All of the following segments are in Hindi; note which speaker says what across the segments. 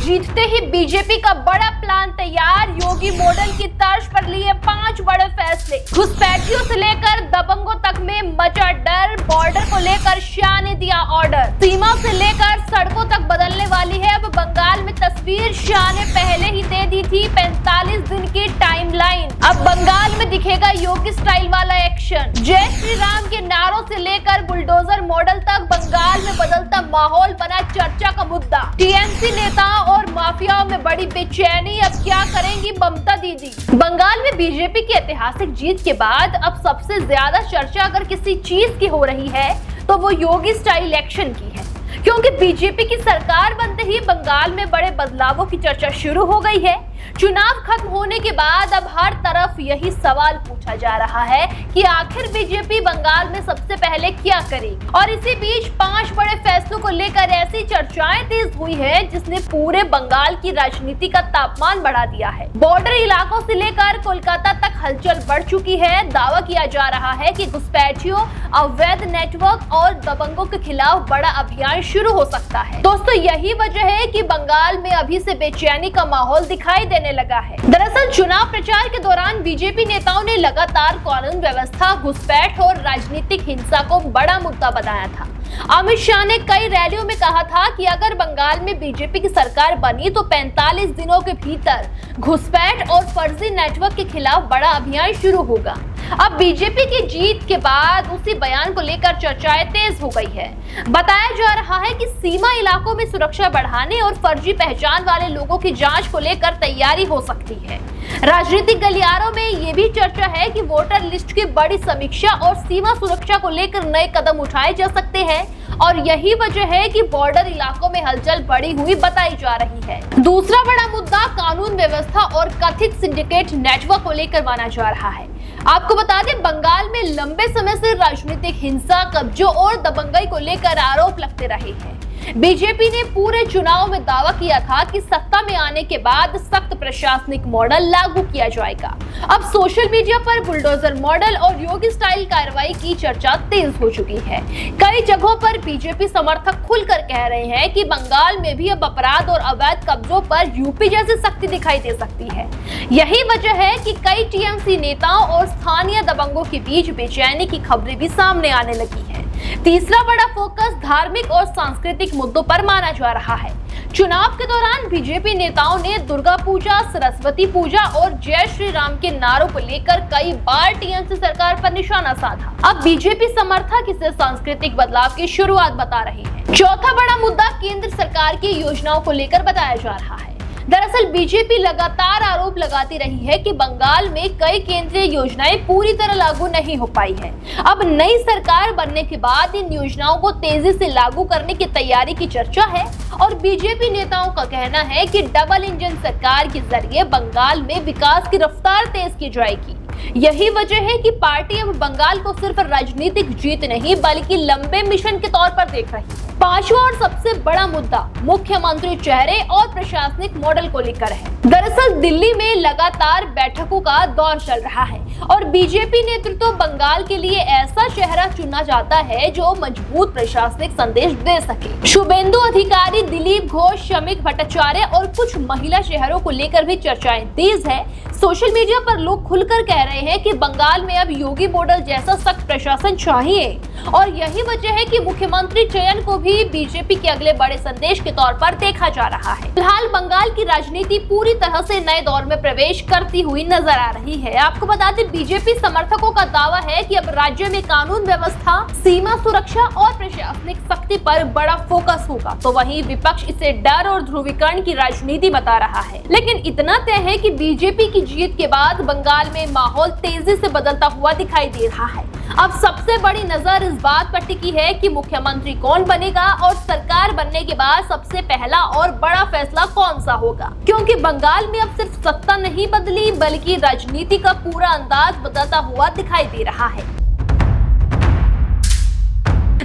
Speaker 1: जीतते ही बीजेपी का बड़ा प्लान तैयार। योगी मॉडल की तर्ज पर लिए 5 बड़े फैसले। घुसपैठियों से लेकर दबंगों तक में मचा डर। बॉर्डर को लेकर शाह ने दिया ऑर्डर। सीमा से लेकर सड़कों तक बदलने वाली है अब बंगाल में तस्वीर। शाह ने पहले ही दे दी थी 45 दिन की टाइमलाइन। अब बंगाल में दिखेगा योगी स्टाइल वाला एक्शन। जय श्री राम के नारों से लेकर बुलडोजर मॉडल तक बंगाल में बदलता माहौल बना चर्चा का मुद्दा। टीएमसी नेताओं और माफियाओं में बड़ी बेचैनी। अब क्या करेंगी ममता दीदी? बंगाल में बीजेपी की ऐतिहासिक जीत के बाद अब सबसे ज्यादा चर्चा अगर किसी चीज की हो रही है तो वो योगी स्टाइल एक्शन की है, क्योंकि बीजेपी की सरकार बनते ही बंगाल में बड़े बदलावों की चर्चा शुरू हो गई है। चुनाव खत्म होने के बाद अब हर तरफ यही सवाल पूछा जा रहा है कि आखिर बीजेपी बंगाल में सबसे पहले क्या करेगी। और इसी बीच 5 बड़े फैसलों को लेकर ऐसी चर्चाएं तेज हुई है जिसने पूरे बंगाल की राजनीति का तापमान बढ़ा दिया है। बॉर्डर इलाकों से लेकर कोलकाता तक हलचल बढ़ चुकी है। दावा किया जा रहा है कि घुसपैठियों, अवैध नेटवर्क और दबंगों के खिलाफ बड़ा अभियान शुरू हो सकता है। दोस्तों, यही वजह है कि बंगाल में अभी से बेचैनी का माहौल दिखाई देने लगा है। दरअसल चुनाव प्रचार के दौरान बीजेपी नेताओं ने लगातार कानून व्यवस्था, घुसपैठ और राजनीतिक हिंसा को बड़ा मुद्दा बताया था। अमित शाह ने कई रैलियों में कहा था कि अगर बंगाल में बीजेपी की सरकार बनी तो 45 दिनों के भीतर घुसपैठ और फर्जी नेटवर्क के खिलाफ बड़ा अभियान शुरू होगा। अब बीजेपी की जीत के बाद उसी बयान को लेकर चर्चाएं तेज हो गई है। बताया जा रहा है कि सीमा इलाकों में सुरक्षा बढ़ाने और फर्जी पहचान वाले लोगों की जांच को लेकर तैयारी हो सकती है। राजनीतिक गलियारों में ये भी चर्चा है कि वोटर लिस्ट की बड़ी समीक्षा और सीमा सुरक्षा को लेकर नए कदम उठाए जा सकते हैं और यही वजह है कि बॉर्डर इलाकों में हलचल बढ़ी हुई बताई जा रही है। दूसरा बड़ा मुद्दा कानून व्यवस्था और कथित सिंडिकेट नेटवर्क को लेकर माना जा रहा है। आपको बता दें, बंगाल में लंबे समय से राजनीतिक हिंसा, कब्जों और दबंगई को लेकर आरोप लगते रहे हैं। बीजेपी ने पूरे चुनाव में दावा किया था कि सत्ता में आने के बाद सख्त प्रशासनिक मॉडल लागू किया जाएगा। अब सोशल मीडिया पर बुलडोजर मॉडल और योगी स्टाइल कार्रवाई की चर्चा तेज हो चुकी है। कई जगहों पर बीजेपी समर्थक खुलकर कह रहे हैं कि बंगाल में भी अब अपराध और अवैध कब्जों पर यूपी जैसी सख्ती दिखाई दे सकती है। यही वजह है कि कई टीएमसी नेताओं और स्थानीय दबंगों के बीच बेचैनी की खबरें भी सामने आने लगी है। तीसरा बड़ा फोकस धार्मिक और सांस्कृतिक मुद्दों पर माना जा रहा है। चुनाव के दौरान बीजेपी नेताओं ने दुर्गा पूजा, सरस्वती पूजा और जय श्री राम के नारों को लेकर कई बार टीएमसी सरकार पर निशाना साधा। अब बीजेपी समर्थक इसे सांस्कृतिक बदलाव की शुरुआत बता रहे हैं। चौथा बड़ा मुद्दा केंद्र सरकार की योजनाओं को लेकर बताया जा रहा है। दरअसल बीजेपी लगातार आरोप लगाती रही है कि बंगाल में कई केंद्रीय योजनाएं पूरी तरह लागू नहीं हो पाई है। अब नई सरकार बनने के बाद इन योजनाओं को तेजी से लागू करने की तैयारी की चर्चा है और बीजेपी नेताओं का कहना है कि डबल इंजन सरकार के जरिए बंगाल में विकास की रफ्तार तेज की जाएगी। यही वजह है कि पार्टी अब बंगाल को सिर्फ राजनीतिक जीत नहीं बल्कि लंबे मिशन के तौर पर देख रही है। पांचवा और सबसे बड़ा मुद्दा मुख्यमंत्री चेहरे और प्रशासनिक मॉडल को लेकर है। दरअसल दिल्ली में लगातार बैठकों का दौर चल रहा है और बीजेपी नेतृत्व बंगाल के लिए ऐसा चेहरा चुनना चाहता है जो मजबूत प्रशासनिक संदेश दे सके। शुभेंदु अधिकारी, दिलीप घोष, शमिक भट्टाचार्य और कुछ महिला चेहरों को लेकर भी चर्चाएं तेज है। सोशल मीडिया पर लोग खुलकर कह रहे हैं कि बंगाल में अब योगी मॉडल जैसा सख्त प्रशासन चाहिए और यही वजह है कि मुख्यमंत्री चयन को भी बीजेपी के अगले बड़े संदेश के तौर पर देखा जा रहा है। फिलहाल बंगाल की राजनीति पूरी तरह से नए दौर में प्रवेश करती हुई नजर आ रही है। आपको बता दें, बीजेपी समर्थकों का दावा है कि अब राज्य में कानून व्यवस्था, सीमा सुरक्षा और प्रशासनिक सख्ती पर बड़ा फोकस होगा, तो वहीं विपक्ष इसे डर और ध्रुवीकरण की राजनीति बता रहा है। लेकिन इतना तय है कि बीजेपी की जीत के बाद बंगाल में माहौल तेजी से बदलता हुआ दिखाई दे रहा है। अब सबसे बड़ी नजर इस बात पर टिकी है कि मुख्यमंत्री कौन बनेगा और सरकार बनने के बाद सबसे पहला और बड़ा फैसला कौन सा होगा, क्योंकि बंगाल में अब सिर्फ सत्ता नहीं बदली बल्कि राजनीति का पूरा अंदाज बदलता हुआ दिखाई दे रहा है।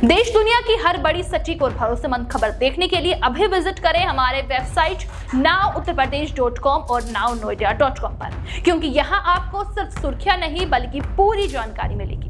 Speaker 1: देश दुनिया की हर बड़ी, सटीक और भरोसेमंद खबर देखने के लिए अभी विजिट करें हमारे वेबसाइट nowuttarpradesh.com और nownoida.com पर, क्योंकि यहाँ आपको सिर्फ सुर्खियां नहीं बल्कि पूरी जानकारी मिलेगी।